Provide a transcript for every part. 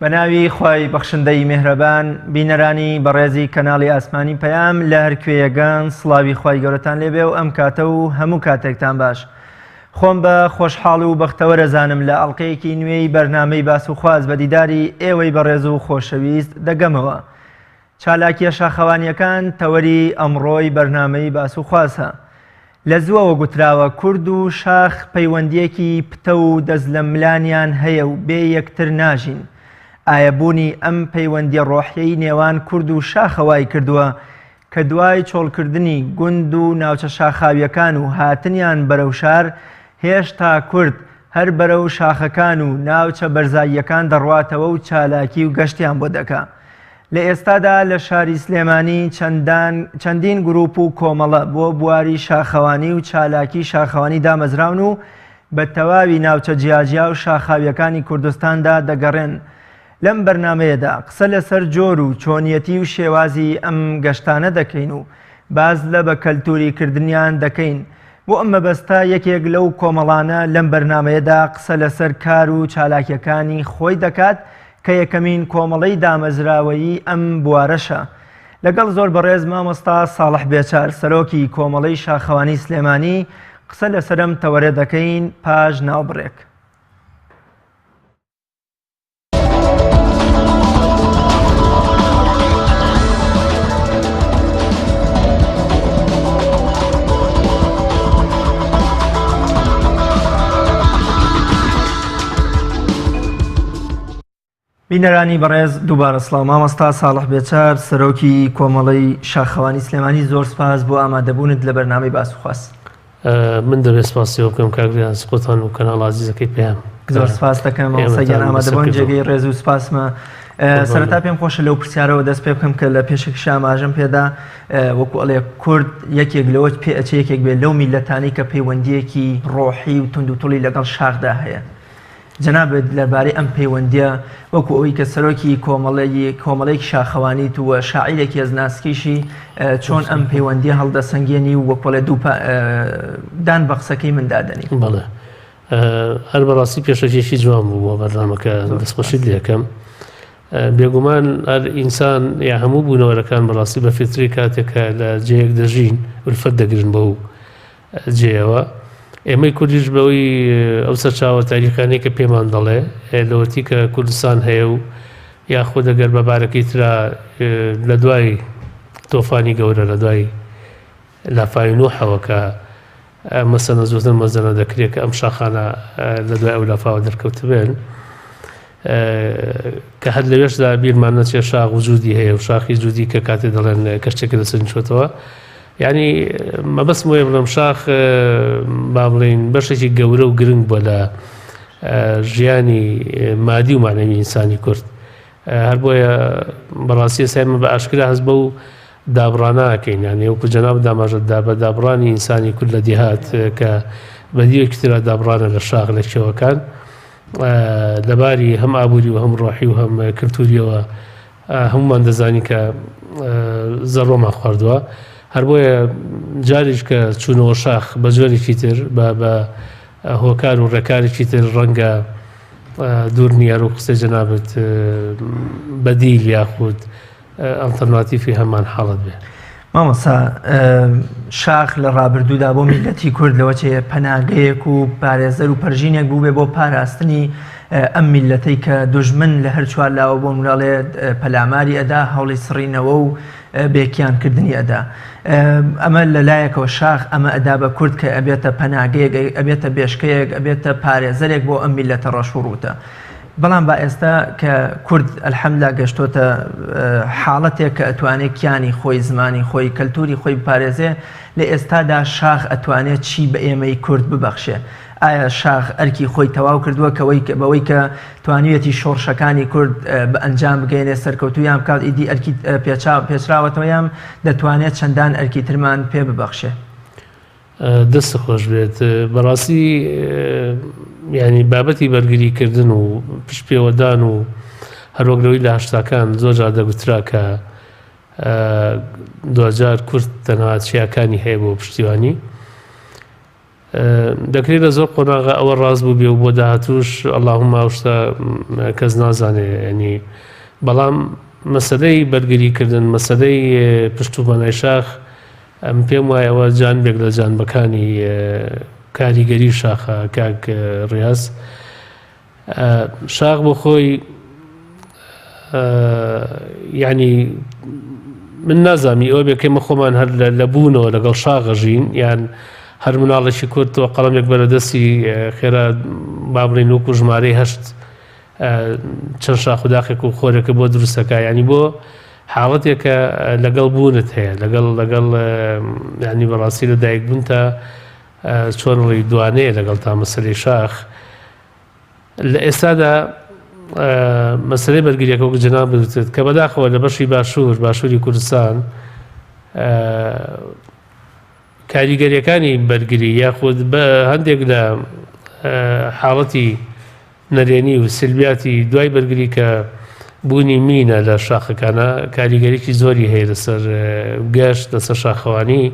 بەناوی خوای بەخشندەی میهرەبان بینەرانی بەڕێزی کەناڵی ئاسمانی پەیام لە هەر کوێیەگان سڵاوی خوای گەورەتان لێبێ و ئەم کاتە و هەموو کاتێکتان باش. خۆم بە خۆشحاڵ و بەختەوە دەزانم لە ئەڵلقەیەکی نوێی بەرنامەی باس و خواز بە دیداری ئێوەی بەڕێز و خۆشەویست دەگەمەوە. چالاکیە شاخەوانیەکان تەوەری ئەمڕۆی بەرنامەی باس و خوازە. لە زووەوە گوتراوە کورد و شاخ پەیوەندیەکی پتە و دەست لە ملانیان هەیە و بێ یەکتر ناژین. ئایەبوونی ئەم پەیوەندی ڕۆحیەی نێوان کورد و شاخەوای کردووە کە دوای چۆڵکردنی گوند و ناوچە شاخاویەکان و هاتنیان بەرەو شار هێشتا کورد هەر بەرەو شاخەکان و ناوچە بەرزاییەکان دەڕواتەوە و چالاکی و گەشتیان بۆ دەکا. لە ئێستادا لە شاری سلێمانی چەندین گروپ و کۆمەڵە بۆ بواری شاخەوانی و چالاکی شاخەوانی دامەزراون و بە تەواوی ناوچە جیاجیا و شاخاویەکانی کوردستاندا دەگەڕێن. لەم بەرنامەیەدا قسە لەسەر جۆر و چۆنیەتی و شێوازی ئەم گەشتانە دەکەین و باز لە بە کەلتوریکردنیان دەکەین. بۆ ئەم مەبەستە یەکێک لەو کۆمەڵانە لەم بەرنامەیەدا قسە لەسەر کار و چالاکیەکانی خۆی دەکات کە یەکەمین کۆمەڵەی دامەزراوەیی ئەم بوارەشە. لەگەڵ زۆر بەڕێز مامۆستا ساڵح بێچار سەرۆکی کۆمەڵەی شاخەوانی سلێمانی قسە لەسەرم تەوەرێ دەکەین پاش ناوبڕێک. بینەرانی بەڕێز دووبارە سڵاو. مامۆستا ساڵح بێچار سەرۆکی کۆمەڵەی شاخەوانی سلێمانی زۆر سپاس بۆ ئامادەبوونت لە بەرنامەی باس و خواست. من دەبێت سپاسیەوە بکەم کاکریان سپۆتان و کەناڵ عەزیزەکەی پێیان. زۆر سپاس دەکەم مامۆستاگیان ئامادەبوون جێگەی ڕێز و سپاسمە. سەرەتا پێم خۆشە لەو پرسیارەوە دەست پێ بکەم کە لە پێشێکی ئاماژەم پێدا وەکو ئەڵێ کورد یەکێک لەوە پێ ئەچێ یەکێک بێت لەو میلەتانی کە پەیوەندیەکی ڕۆحی و تونند و توڵی لەگەڵ شاخدا هەیە. جەنابێت لەبارەی ئەم پەیوەندیە وەکو ئەوەی کە سەرۆکی کۆمەڵەیەکی شاخەوانی و شاعیرێکی ئەزناسکیشی چۆن ئەم پەیوەندیە هەڵدەسەنگێنی و وەکوڵێ دان بە قسەکەی من دادەنی. بەڵێ هەر بەڕاستی پێشەکێکی جوان بوو بۆ بەرنامەکە دەستخۆشیت لێەکەم. بێگومان هەر ئینسان یا هەموو بوونەوەرەکان بەڕاستی بە فیتری کاتێکە لە جێیەک دەژین ولفەت دەگرن بەو جێەوە. ئێمەی کوردیش بەوەی ئەو سەرچاوە تاریخانەی کە پێمان دەڵێ لەوەتی کە کوردستان هەیە و یاخۆ دەگەر بە بارەکەی ترا لە دوای تۆفانی گەورە لە دوای لافای نوحەوە کە مەسەنە زۆتر مەزەنە دەکرێت کە ئەم شاخانە لە دوای ئەو لافاوە دەرکەوت بێن کە هەر لەوێشدا بیرمان نەچێت شاخ وجودی هەیە و شاخی جودی کە کاتێ دەڵێن کەشتێکە دەسەنچۆتەوە. یعنی مەبەست وێ بڵم شاخ با بڵین بەشێکی گەورە و گرنگ بۆ لە ژیانی مادی و معنەوی ئینسانی کورد. هەر بۆیە بەڕاستی سایمە بە ئاشکرا هەست بە و دابڕاناکەین یانی وەکو جەناب داماژەتدا بە دابڕانی ئینسانی کورد لە دیهات کە بەدیوەکی ترا دابڕانە لە شاخ لە کێوەکان لەباری هەم ئابووری و هەم ڕۆحی و هەم کلتوریەوە هەمومان دەزانی کە زەڕۆمان خواردووە. هەر بۆیە جاریش کە چوونەوە شاخ بە جۆرێکی تر بە هۆکار و ڕێکارێکی تر ڕەنگە دوور نیار و قسەی جەنابەت بەدیل یاخود ئەڵتەرناتیفی هەمان حاڵەت بێ. مامۆستا شاخ لە ڕابردوودا بۆ میلەتی کورد لەوەچێ پەناگەیەک و پارێزەر و پەرژینێک بوو بێ بۆ پاراستنی ئەم میلەتەی کە دوژمن لە هەر چوار لاوە بۆ مناڵێت پەلاماری ئەدا هەوڵی سڕینەوە و بێکیانکردنی ئەدا. ئەمە لەلایەکەوە شاخ ئەمە ئەدا بە کورد کە ئەبێتە پەناگەیەک ئەبێتە بێشکەیەک ئەبێتە پارێزەرێک بۆ ئەم میلەتە ڕەشوڕوتە. بەڵام با ئێستا کە کورد ئەلحەمدولیلا گەشتۆتە حاڵەتێک کە ئەتوانێت کیانی خۆی زمانی خۆی کەلتوری خۆی بپارێزێ لە ئێستادا شاخ ئەتوانێت چی بە ئێمەی کورد ببەخشێ. ئایا شاخ ئەرکی خۆی تەواو کردووە بەوەی کە توانیوێتی شۆڕشەکانی کورد بە ئەنجام بگەینێ سەرکەوتویان بکات ئیدی ئەرکی پێچراوەتەوەیان دەتوانێت چەندان ئەرکی ترمان پێ ببەخشێ. دەست خۆش بێت بەڕاستی ینی بابەتی بەرگریکردن و پشتپێوەدان و هەرۆگرەوەی لە هەشتاکان زۆر جار دەگوترا کە دوجار کورد تەنها چیاکانی هەیە بۆ پشتیوانی دەکرێت لە زۆر قۆناغا ئەوە ڕاست بوو بێ و بۆ داهاتوش ئەڵڵاهومما ئەو شتە کەس نازانێ ینی بەڵام مەسەلەی بەرگریکردن مەسەلەی پشتوبانای شاخ پێم وایە ئەوە جانبێک لە جانبەکانی کاریگەری شاخە کاک ڕیاز شاخ بۆ خۆی ینی من نازانی ئەوە بێکەمە خۆمان هەر لە بوونەوە لەگەڵ شاغەژین یان هەر مناڵێکی کورتەوە قەڵەمێک بەرەدەستی خێرا با بڵێن وەکو ژمارەی 8 چەند شاخ و داخێک و خۆرێکە بۆ دروستەکە ینی بۆ حاڵەتێکە لەگەڵ بوونت هەیە لەگەڵ ینی بەڕاستی لە دایک بوون تا چۆنڵی دوانەیە لەگەڵ تا مەسەلەی شاخ لە ئێستادا مەسەلەی بەرگریەکە وەکو جەناب بوتێت کە بەداخەوە لە بەشی باشووری کوردستان کاریگەریەکانی بەرگری یاخود بە هەندێک لە حاڵەتی نەرێنی و سلبیاتی دوای بەرگری کە بوونی مینە لە شاخەکانە کاریگەریکی زۆری هەیە لەسەر گەشت لەسەر شاخەوانی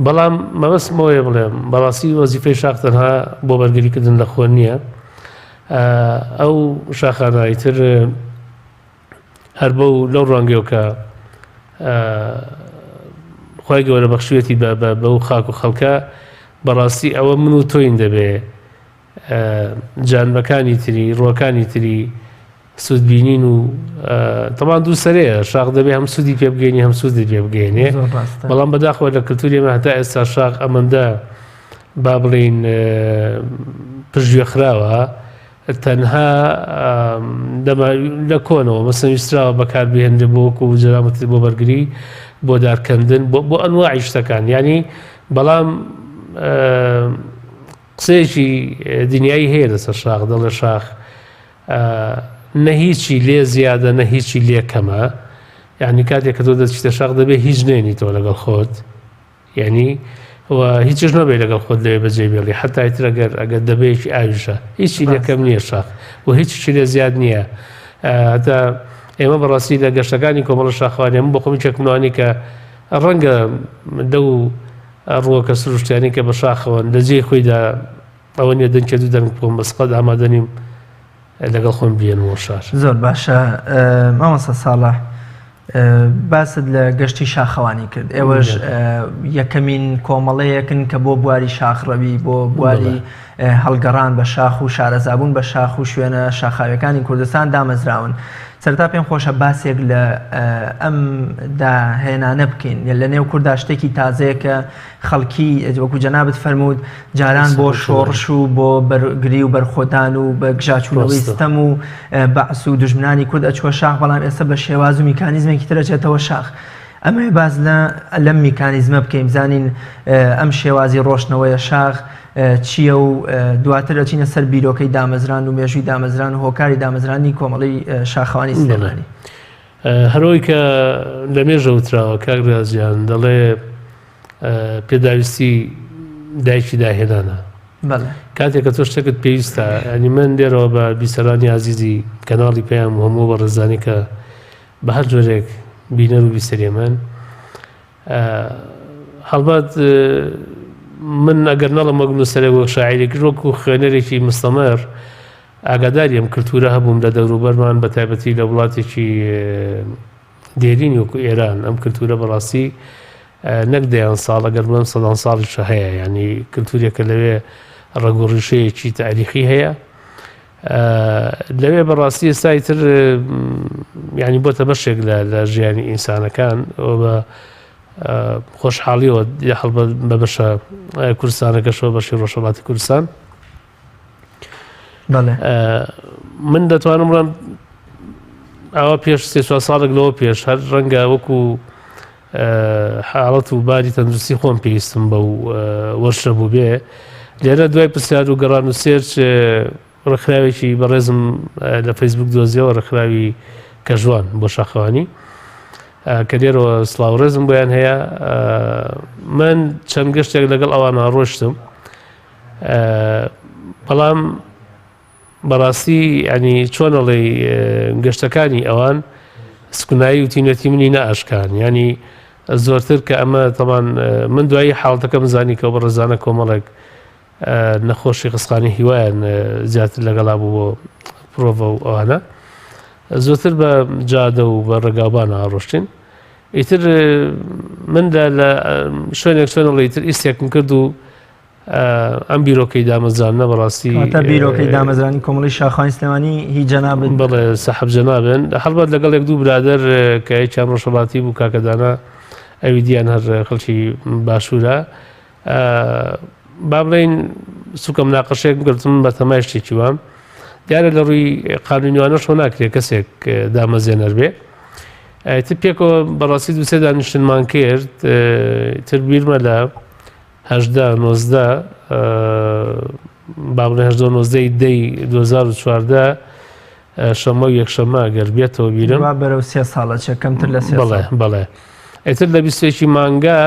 بەڵام مەبەستمەوەیە بڵێم بەڕاستی وەزیفەی شاخ تەنها بۆ بەرگریکردن لە خۆ نییە ئەو شاخانایتر هەر لەو ڕەنگەوە کە خی گەورە بەخشوێتی بەو خاک و خەڵکە بەڕاستی ئەوە من و تۆین دەبێ جانبەکانی تری ڕۆکانی تری سوودبینین و تەمان دوو سەرەیە شاخ دەبێ هەم سوودی پێ بگەینی هەم سوودی پێ بگەێنێ بەڵام بەداخەوە لە کللتوریمە هەتا ئێستا شاخ ئەمەندە با بڵین پشتگوێخراوە تەنها لە کۆنەوە مەسەویستراوە بەکاربهێنرێ بۆ وەکو جەرامەتی بۆ بەرگری بۆ دارکەندن بۆ ئەنواعی شتەکان ینی بەڵام قسەیەکی دنیایی هەیە لەسەر شاخ دەڵێ شاخ نە هیچی لێ زیادە نە هیچی لێ کەمە یعنی کاتێک کە تۆ دەچیتە شاخ دەبێ هیچ نێنی تۆ لەگەڵ خۆت یعنی هیچش نەبێ لەگەڵ خۆت لێ بەجێ بێڵی حتا ئیتر ئەگەر دەبەیەکی ئاویشە هیچی لێکەم نییە شاخ و هیچی لێ زیاد نییە هەتا ئێمە بەڕاستی لە گەشتەکانی کۆمەڵە شاخوانی من بۆ خۆمی چەکمنوانی کە ڕەنگە دە و ڕووەکە سروشتیانی کە بە شاخەوە لە جێی خۆیدا ئەوە نیە دەنکە دوو دەنگ بۆم بەسقەت ئامادەنیم لەگەڵ خۆم بێنەوە شار زۆر باشە مامۆستا ساڵح باست لە گەشتی شاخەوانی کرد ئێوەش یەکەمین کۆمەڵەیەکن کە بۆ بواری شاخڕەوی بۆ بواری هەڵگەڕان بە شاخ و شارەزابوون بە شاخ و شوێنە شاخاویەکانی کوردستان دامەزراون سەرتا پێم خۆشە باسێک لە ئەم داهێنانە بکەین لە نێو کووردا شتێکی تازەیە کە خەڵکی وەکو جەنابەت فەرموود جاران بۆ شۆڕش و بۆ بەرگری و بەرخۆدان و بە گژاچوونەوەی ستەم و بەعس و دژمنانی کورد ئەچوە شاخ بەڵام ئێستا بە شێواز و میکانیزمێکی تر ئەچێتەوە شاخ ئەمە باز لەم میکانیزمە بکەین بزانین ئەم شێوازی ڕۆشنەوەیە شاخ چییە و دواتر ئەچینە سەر بیرۆکەی دامەزران و مێژووی دامەزران و هۆکاری دامەزرانی کۆمەڵی شاخەوانی سلێمانی هەرۆی کە لە مێژە وتراوە کاک ڕیازیان دەڵێ پێداویستی دایکی داهێنانە کاتێک کە تۆ شتێکت پێویستە ینی من لێرەوە بە بیسەرانی عزیزی کەناڵی پێیان هەموو بە ڕێزانی کە بە هەر جۆرێک بینەر و بیسەرێمەن هەڵبەت من ئەگەر نەڵە مەگن و سەرێک وەک شاعیرێکی ڕۆک و خوێنەرێکی مستەمەر ئاگاداری ئەم کللتورە هەبووم لە دەوروبەرمان بە تایبەتی لە وڵاتێکی دێرینی وەکو ئێران ئەم کللتورە بەڕاستی نەک دەیان ساڵ ئەگەر بڵێم سەدان ساڵیشە هەیە ینی کللتورێکە لەوێ ڕەگوڕیشەیەکی تاریخی هەیە لەوێ بەڕاستی ئێستای تر ینی بۆتە بەشێک لە ژیانی ئینسانەکان بە خۆشحاڵیەوە هەڵبەت بە بەشە کوردستانەکەشەوە بەشی ڕۆژهەڵاتی کوردستان من دەتوانم ڕەن ئەوە پێش 3 ساڵێک لەوە پێش هەر ڕەنگە وەکو حاڵەت و باری تەندروستی خۆم پێویستم بە وەرشە بوو بێ لێرە دوای پرسیار و گەڕان و سێرچ ڕێکخراوێکی بەڕێزم لە فەیسبوک دۆزیەوە ڕێکخراوی کەژوان بۆ شاخەوانی کە لێرەوە سڵاو ڕێزم بۆیان هەیە من چەند گەشتێک لەگەڵ ئەوانە ڕۆشتم بەڵام بەڕاستی ینی چۆنەڵێ گەشتەکانی ئەوان سکونایی و تینەتی منی نەئاشکان ینی زۆرتر کە ئەمە تەمان من دوایی حاڵەتەکەم زانی کە بە ڕێزانە کۆمەڵێک نەخۆشی قسقانی هیوایان زیاتر لەگەڵا بوو بۆ پرۆڤە و ئەوانە زۆرتر بە جادە و بە ڕێگاوبان ئاڕۆشتین. ئیتر من لە شوێنێک شوێنەڵی ئیتر ئیسێکم کرد و ئەم بیرۆکەی دامەزرانە بەڕاستی بیرۆکەی دامەزرانی کۆمەڵی شاخوانی سلێمانی هی جەنابن بەڵێ سەحەب جەنابن هەڵبەت لەگەڵ یەک دوو برادەر کە هیچیان ڕۆژهەڵاتی بوو کاکەدانا ئەوی دییان هەر خەڵکی باشوورە با بڵێن سوکە مناقەشەیەکم گرتم بە تەمای شتێکی وام دیارە لە ڕووی قانونیوانەش هۆ ناکرێت کەسێک دامەزێنەر بێ تر پێکەوە بەڕاستی دووسێ دانیشتنمان کرد تر بیرمە لە 19 با بڵێن 19 شەمە و یەکشەمە ئەگەر بێتەوە بیرم بەرەو 3 ساڵە چەکەمتر لە بەڵێ ئێتر لە 20 مانگا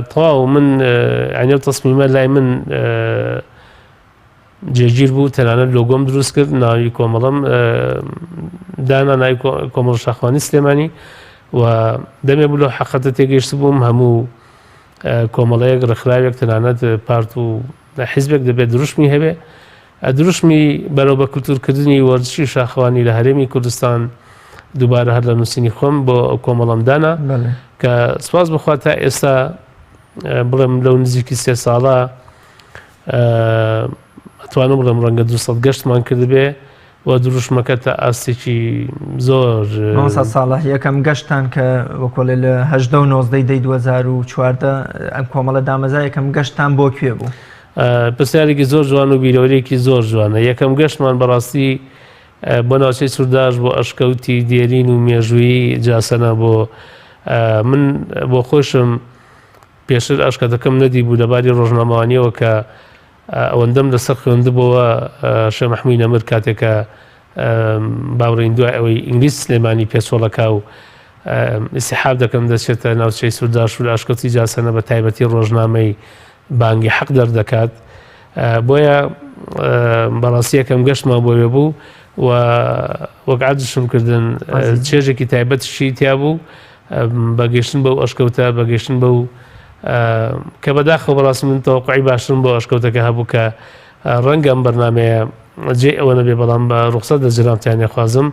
تەواو من ئەنێ تەسمیمە لای من جێگیر بوو تەنانەت لۆگۆم دروست کرد ناوی کۆمەڵم دانا ناوی کۆمەڵ شاخوانی سلێمانی و دەمێ بوو لەو حەقەتە تێگەیشت بووم هەموو کۆمەڵەیەک ڕێکخراوێک تەنانەت پارت و حیزبێک دەبێت دروشمی هەبێ دروشمی بەرەو بە کولتورکردنی وەرزشی شاخوانی لە هەرێمی کوردستان دووبارە هەر لە نووسینی خۆم بۆ کۆمەڵم دانا کە سپاس بخوا تا ئێستا بڵێم لەو نزیکی 3 ساڵە ئەتوانم بڵێم ڕەنگە 200 گەشتمان کردبێ و دروشمەکە تا ئاستێکی زۆر 900 ساڵە یەکەم گەشتان کە وەکۆڵێ لە 2014 ئەم کۆمەڵە دامەزا یەکەم گەشتان بۆ کوێ بوو؟ پرسیارێکی زۆر جوان و بیرۆرێکی زۆر جوانە یەکەم گەشتمان بەڕاستی بۆ ناوچەی سوورداش بۆ ئەشکەوتی دێرین و مێژووی جاسەنە بۆ من بۆ خۆشم پێشتر ئەشکەتەکەم نەدی بوو لەباری ڕۆژنامەوانیەوە کە ئەوەندەم لەسەر خوێندبەوە شێخ مەحموود نەمر کاتێکە باوڕین دوای ئەوەی ئینگلیز سلێمانی پێچۆڵەکە و ئیسیحاب دەکەم دەچێتە ناوچەی سوورداش و لە ئەشکەوتی جاسەنە بە تایبەتی ڕۆژنامەی بانگی حەق دەردەکات بۆیە بەڕاستی یەکەم گەشتمان بۆیە بوو و وەک عادشم کردن چێژێکی تایبەتشی تیا بوو بەگەشتن بەو ئەشکەوتە بەگەشتن بەو کە بەداخەوە بەڕاستی من تەوەقعی باشترم بۆ ئەشکەوتەکە هەبوو کە ڕەنگە ئەم بەرنامەیە جێ ئەوە نەبێ بەڵام بە ڕوخسەت دەجرامتیان خوازم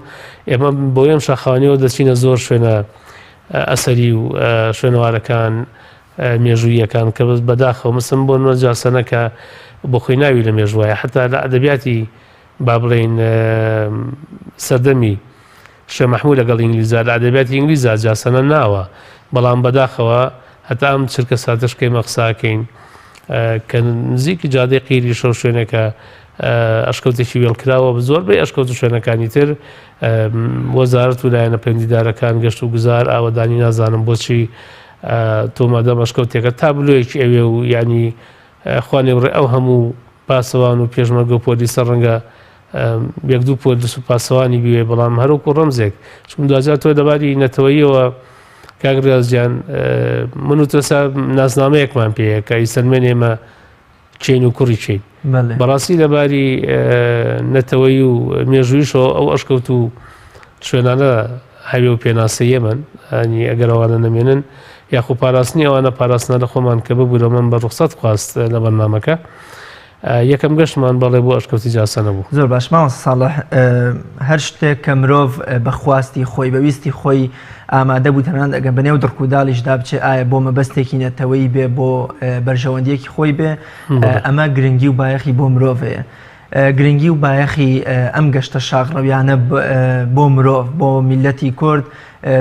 ئێمە بۆ یەم شاخوانیەوە دەچینە زۆر شوێنە ئەسەری و شوێنەوارەکان مێژوویەکان کە بەداخەوە مسم بۆ نوە جاسەنەکە بۆ خۆی ناوی لە مێژوایە حتا لە ئەدەبیاتی با بڵێن سەردەمی شێخ مەحموود لەگەڵ ئینگلیزا لە ئەدەبیاتی ئینگلیزا جاسەنە ناوە بەڵام بەداخەوە هەتا ئەم چرکە ساتشکەی مەقساکەین کە نزیکی جادەی قیری شەو شوێنەکە ئەشکەوتێکی وێڵکراوە زۆربەی ئەشکەوت و شوێنەکانی تر وەزارەت و لایەنە پەیوەندیدارەکان گەشت و گوزار ئاوەدانی نازانم بۆچی تۆمادەم ئەشکەوتێکە تابلۆیەکی ئەوێ و ینی خوانێ بڕێ ئەو هەموو پاسەوان و پێشمەرگە و پۆلیسە ڕەنگە یەک دوو پۆلیس و پاسەوانی بوێ بەڵام هەروکو ڕەمزێک چون دوجار تۆ دەباری نەتەوەییەوە کاگرازیان من و تۆسا ناسنامەیەکمان پێەیە کە ئیسەرمێن ئێمە چین و کوڕی چین بەڕاستی لەباری نەتەوەی و مێژوویشەوە ئەو ئەشکەوت و شوێنانە هەوێ و پێناسەیە من ئەنی ئەگەر ئەوانە نەمێنن یاخو پاراستنی ئەوانە پاراستنە لە خۆمان کە ببوورە من بە ڕوخسەت خواست لە بەرنامەکە یەکەم گەشتمان بەڵێ بۆ ئەشکەوتی جاسەنە بوو زۆر باش ماوە ساڵح هەر شتێک کە مرۆڤ بەخواستی خۆی بەویستی خۆی ئامادە بوو تەنانەت ئەگەر بەنێو دڕکوداڵیشدا بچێ ئایا بۆ مەبەستێکی نەتەوەی بێ بۆ بەرژەوەندیەکی خۆی بێ ئەمە گرنگی و بایەخی بۆ مرۆڤەیە گرنگی و بایەخی ئەم گەشتە شاغڕەویانە بۆ مرۆڤ بۆ میلەتی کورد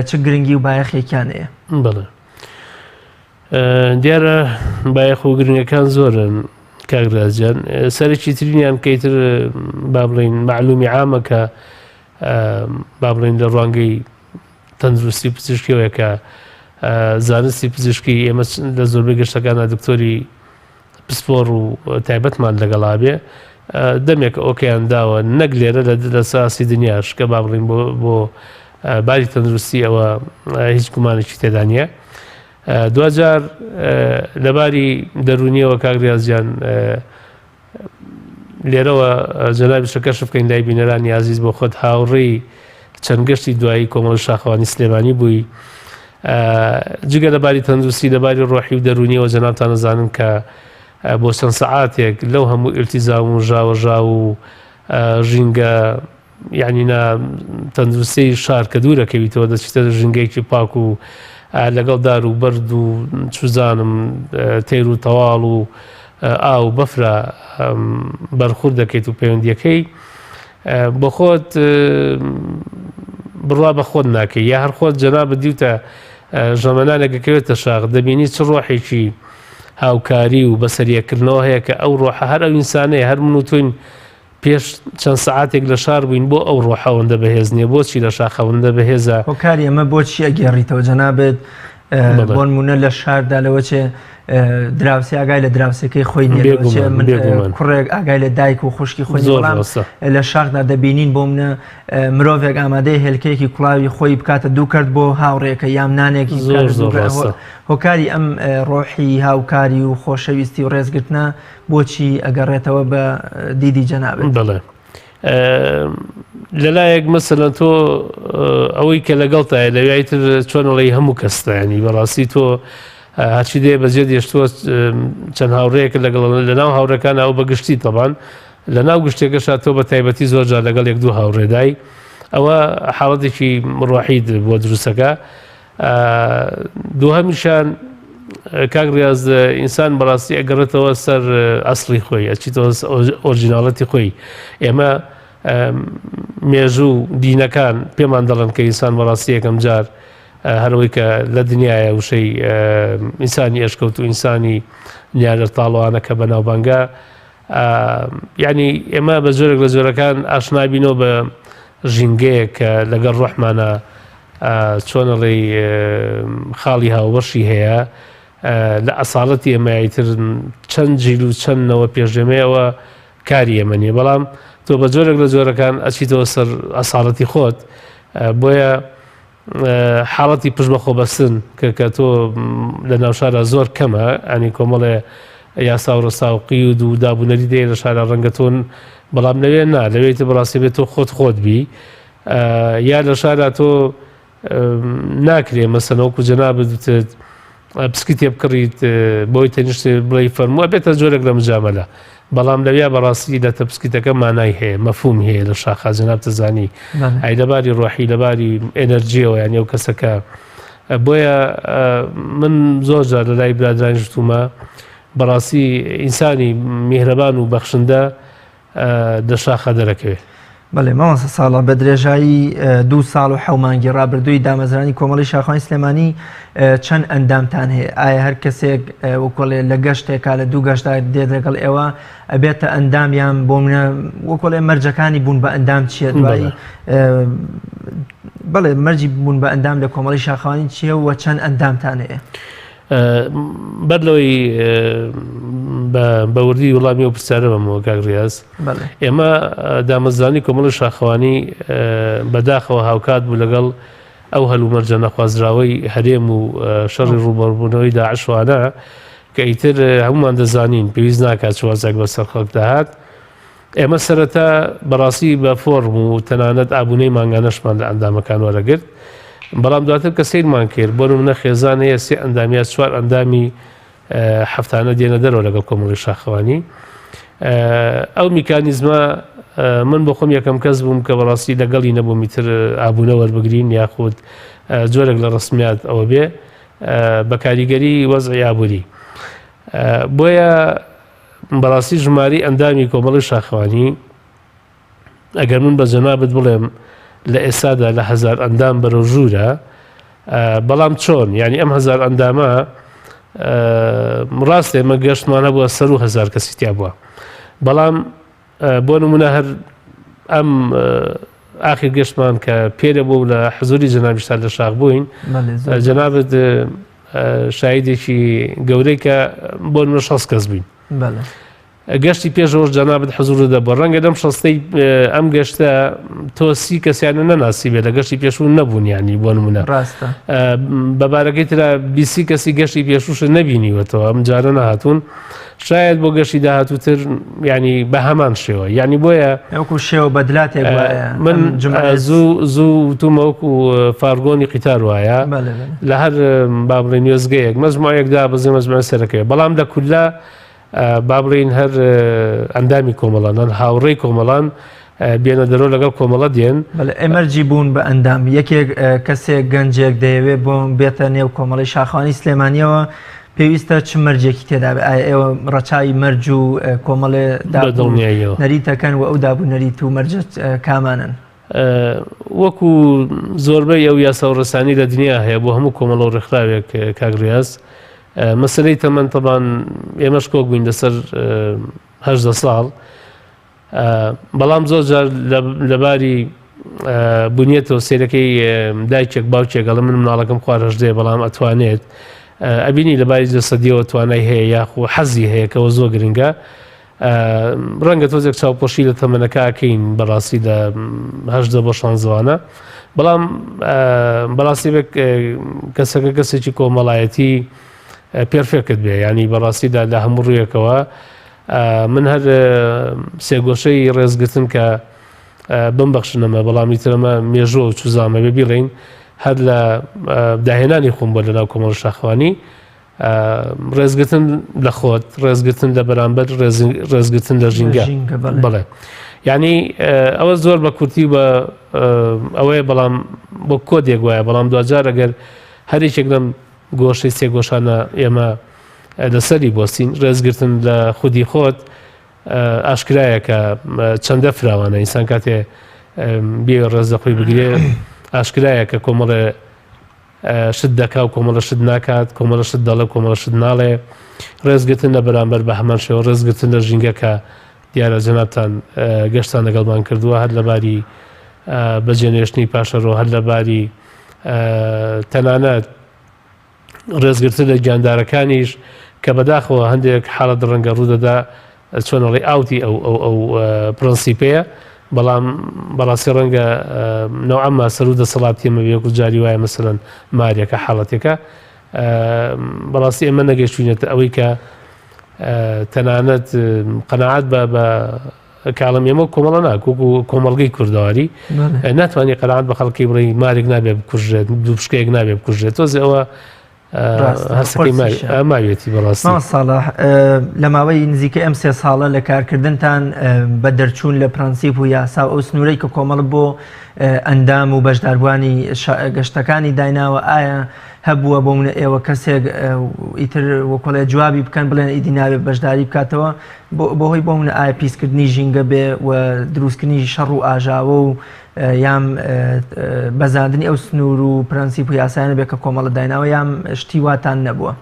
چ گرنگی و بایەخێکیانەیە بڵێ دیارە بایەخ و گرنگەکان زۆرن کاگرازیان سەرێکی ترینیان کەیتر با بڵێن معلومی عامە کە با بڵێن لە ڕوانگەی تەندروستی پزیشکیەوەیە کە زانستی پزیشکی ئێمە لە زۆربەی گەشتەکانە دکتۆری پسپۆڕ و تایبەتمان لەگەڵا بێ دەمێک ئۆکیان داوە نەک لێرە لە ساسی دنیاش کە با بڵێن بۆ باری تەندروستی ئەوە هیچ گومانێکی تێدا نییە دوجار لەباری دەرونیەوە کاگریازیان لێرەوە جەنابی شەکەشف بکەین لای بینەرانی عزیز بۆ خۆت هاوڕێی چەند گەشتی دوایی کۆمەڵی شاخوانی سلێمانی بووی جگە لەباری تەندروستی لەباری ڕۆحی و دەرونیەوە جەنابتان نەزانن کە بۆ چەند سەعاتێک لەو هەموو ئیلتیزام و ژاوەژاو و ژینگە یعنینا تەندروستی شار کە دوورەکەویتەوە دەچێتە ژینگەیەکی پاک و لەگەڵ دار و بەرد و چوزانم تێر و تەواڵ و ئاو بەفرە بەرخورد دەکەیت و پەیوەندیەکەی بۆ خۆت بڕوا بە خۆت ناکەی یا هەر خۆت جەنابەت دیوتە ژەمەنانێکەکەوێتە شاخ دەبینی چ ڕۆحێکی هاوکاری و بەسەریەکردنەوە هەیە کە ئەو ڕۆحە هەر ئەو ئینسانەیە هەر من و توین پێش چەند سەعاتێک لە شار بووین بۆ ئەو ڕۆحەوەندە بەهێز نییە بۆچی لە شاخەوەندە بەهێزە هۆکاری ئەمە بۆچی ئەگەڕیتەوە جەنابێت بۆ نمونە لە شاردا لەوە چێ دراوسی ئاگای لە دراوسەکەی خۆی کوڕێک ئاگای لە دایک و خوشکی خۆی لە شاردا دەبینین بۆ منە مرۆڤێک ئامادەی هێلکەیەکی کوڵاوی خۆی بکاتە دوو کرد بۆ هاوڕێکە یام نانێکی هۆکاری ئەم ڕۆحی هاوکاری و خۆشەویستی و ڕێزگرتنە بۆچی ئەگەڕێتەوە بە دیدی جەنابێت بڵێ لەلایەک مەسەلەن تۆ ئەوەی کە لەگەڵتایە لەوایتر چۆنەڵی هەموو کەستانی بەڕاستی تۆ هەرچی دێ بەجێ دێشتووە چەند هاوڕەیەک لەگەڵ لەناو هاوڕەکان ئەو بەگشتی تەبان لە ناو گشتێکەشا تۆ بە تایبەتی زۆرجار لەگەڵ یەک دوو هاوڕێدای ئەوە حاڵەتێکی ڕۆحید بۆ دروستەکە دووهەمیشان کاک ڕیاز ئینسان بەڕاستی ئەگەڕێتەوە سەر ئەسڵی خۆی ئەچیتەوە ئۆرجیناڵەتی خۆی ئێمە مێژوو دینەکان پێمان دەڵێن کە ئینسان بەڕاستی یەکەم جار هەرەوەی کە لە دنیاە وشەی ئینسانی ئەشکەوت و ئینسانی نیارە تاڵوانە کە بەناوبانگە یعنی ئێمە بە زۆرێک لە زۆرەکان ئاشنابینەوە بە ژینگەیە کە لەگەڵ ڕۆحمانە چۆنەڵێ خاڵی هاوبەشی هەیە لە ئەساڵەتی ئێمەیتر چەند جیل و چەندەوە پێشدەمەیەوە کاری ئێمە نیە بەڵام تۆ بە زۆرێک لە زۆرەکان ئەچیتەوە سەر ئەساڵەتی خۆت بۆیە حاڵەتی پشت بەخۆ بەستن کە تۆ لە ناوشارە زۆر کەمە ئەنی کۆمەڵێ یاسا و ڕستاوقی و دوو دابوونەری دێ لە شارە ڕەنگە تۆن بەڵام لەوێ نا لەوێتە بەڕاستی بێت تۆ خۆت بی یا لە شارە تۆ ناکرێ مەسەنەوەکو جەنابێت پسکی بکڕیت بۆی تەنیشت بڵی فەرمووە بێتە جۆرێک لە مجامەلە بەڵام لەویا بەڕاستی لە تەپسکیتەکە مانای هەیە مەفهوم هەیە لە شاخە جەناب تزانی ئەی لەباری ڕۆحی لەباری ئێنەرجیەوە یان ئەو کەسەکە بۆیە من زۆر جار لە لای برادرانی ژتومە بەڕاستی ئینسانی میهرەبان و بەخشندە لە شاخە دەرەکەوێت. بەڵێ ماوەسە ساڵە بە درێژایی 2 ساڵ و 7 مانگی ڕابردووی دامەزرانی کۆمەڵی شاخۆی سلێمانی چەند ئەندامتان هەیە ئایا هەر کەسێک وەکۆڵێ لە گەشتێکا لە دوو گەشتدا دێت لەگەڵ ئێوە ئەبێتە ئەندامیان بۆ منە وەکۆڵێ مەرجەکانی بوون بە ئەندام چییە دوایی بەڵێ مەرجی بوون بە ئەندام لە کۆمەڵی شاخەوانی چییە و چەند ئەندامتان هەیە؟ بەر لەوەی بەوردی وڵامی و پرسیارەوەمەوە کاک ڕیاز ئێمە دامەزرانی کۆمەڵی شاخەوانی بەداخەوە هاوکات بوو لەگەڵ ئەو هەلومەرجە نەخوازراوەی هەرێم و شەڕی ڕووبەڕبوونەوەی داعشوانە کە ئیتر هەمومان دەزانین پێویست ناکات چوازێک بەسەر خەڵک داهات ئێمە سەرەتا بەڕاستی بە فۆرم و تەنانەت ئابوونەی مانگانەشمان لە ئەندامەکان وەرەگرت بەڵام دواتر کە سیرمان کرد بۆ منە خێزان هەیە 3 ئەندامیە 4 ئەندامی هەفتانە دێنە دەرەوە لەگەڵ کۆمەڵی شاخەوانی ئەو میکانیزمە من بۆ خۆم یەکەم کەس بووم کە بەڕاستی لەگەڵی نەبوو میتر ئابوونە وەربگرین یاخود جۆرێک لە ڕسمیات ئەوە بێ بە کاریگەری وەزعی ئابووری بۆیە بەڕاستی ژماری ئەندامی کۆمەڵی شاخەوانی ئەگەر من بە جەنابەت بڵێم لە ئێستادا لە 1000 ئەندام بەرەو ژوورە بەڵام چۆن یعنی ئەم 1000 ئەندامە ڕاستێ ئێمە گەشتمان هەبووە 1000 کەسی تیا بووە بەڵام بۆ نمونە هەر ئەم ئاخر گەشتمان کە پێرە بوو لە حزوری جەنابیشتان لە شاخ بووین جەنابەت شایدێکی گەورەی کە بۆ نمونە 6 کەس بووین گەشتی پێشەوەش جەنابەت حزوردا بۆ ڕەنگە دەم شەستەی ئەم گەشتە تۆ 30 کەسیانە نەناسی بێت لە گەشتی پێشوو نەبوون ینی بۆ نمونە ڕاستە بەبارەکەی ترا 20 کەسی گەشتی پێشووش نەبینیوەتەوە ئەم جارە نەهاتوون شاید بۆ گەشتی داهاتووتر ینی بە هەمان شێوە ینی بۆیە ئەوکو شێوە بەدلاتێک من زوو تومەوەکو فارگۆنی قیتار وایە لە هەر با بڵێن نوێزگەیەک مەزمایەکدا بەزێ مەزمە سەرەکەی بەڵام لە کوللا با بڵێن هەر ئەندامی کۆمەڵان هاوڕێی کۆمەڵان بێنە دەرەوە لەگەڵ کۆمەڵە دێن ئەمەرجی بوون بە ئەندام یەکێک کەسێک گەنجێک دەیەوێت بۆ بێتە نێو کۆمەڵی شاخوانی سلێمانیەوە پێویستە چ مەرجێکی تێدا بێ ئێوە ڕەچاوی مەرج و کۆمەڵێ نەریتەکەن و ئەو دابوونەریت و مەرجت کامانن وەکو زۆربەی ئەو یاساوڕسانی لە دنیا هەیە بۆ هەموو کۆمەڵە و ڕێکخراوێک کاگریاز مەسلەی تەمەن تەبان ئێمەش کۆک بووین لەسەر 18 ساڵ بەڵام زۆر جار لەباری بوونیێتەوە سێرەکەی دایکێک باوکێکگەڵە من مناڵەکەم خوارد هەژدەیە بەڵام ئەتوانێت ئەبینی لەباری جەسەدیەوە توانای هەیە یاخو حەزی هەیە کەەوە زۆر گرنگە ڕەنگە تۆزێک چاوپۆشی لە تەمەنەکەکەین بەڕاستی لە 18 بۆ 16وانە بەڵام بەڕاستی بێک کەسەکە کەسێکی کۆمەڵایەتی پێرفێکت بێ ینی بەڕاستیدا لە هەموو ڕوویەکەوە من هەر سێگۆشەی ڕێزگرتن کە بمبەخشنەمە بەڵامی ترەمە مێژۆ و چوزامە بێ بیڵین هەر لە داهێنانی خۆم بۆ لەناو کۆمەڵ شاخوانی ڕێزگرتن لە خۆت ڕێزگرتن لە بەرامبەر ڕێزگرتن لە ژینگە بڵێ ینی ئەوە زۆر بە کورتی بە ئەوەیە بەڵام بۆ کۆدێک وایە بەڵام دوجار ئەگەر هەرێکێک لەم گۆشەی سێگۆشانە ئێمە لەسەری بۆستین ڕێزگرتن لە خودی خۆت ئاشکرایە کە چەندە فراوانە ئینسان کاتێ بێ ڕێز دەخۆی بگرێ ئاشکرایە کە کۆمەڵێ شت دەکا و کۆمەڵە شت ناکات کۆمەڵە شت دەڵێ کۆمەڵە شت ناڵێ ڕێزگرتن لە بەرامبەر بە هەمان شێوە ڕێزگرتن لە ژینگەکە دیارە جەنابتان گەشتان لەگەڵمان کردووە هەر لەباری بەجێنێشتنی پاشەڕۆ هەر لەباری تەنانەت ڕێزگرتن لە گیاندارەکانیش کە بەداخەوە هەندێک حاڵەت ڕەنگە ڕوودەدا چۆنەڵی ئاوتی ئەو پرەنسیپەیە بەڵام بەڕاستی ڕەنگە نەوعەمما سەر و دەسەڵاتی ئێمە بێک و جاری وایە مەسەلەن ماریەکە حاڵەتێکە بەڕاستی ئێمە نەگەیشتوینێتە ئەوەی کە تەنانەت قەناعەت بە کاڵم ئێمە کۆمەڵە ناکووک و کۆمەڵگەی کوردەواری ناتوانانی قەناعەت بە خەڵکی بڵێ مارێک نابێ بکوژێت دوو پشکەیەک نابێ بکوژێت تۆزێ ئەوە هەستەکەی ماوێتی بەڕاستی ساڵح لە ماوەی نزیکە ئەم 3 ساڵە لە کارکردنتان بە دەرچوون لە پرەنسیپ و یاسا ئەو سنوورەی کە کۆمەڵ بۆ ئەندام و بەشداربوانی گەشتەکانی دایناوە ئایا هەبووە بۆ منە ئێوە کەسێک ئیتر وەکۆڵێ جوابی بکەن بڵێن ئیدی نابێت بەشداری بکاتەوە بۆهۆی بۆ منە ئایا پیسکردنی ژینگە بێ و دروستکردنی شەڕ و ئاژاوە و یام بەزاندنی ئەو سنوور و پرەنسیپ و یاسایانە بێت کە کۆمەڵە دایناوە یام شتی واتان نەبووە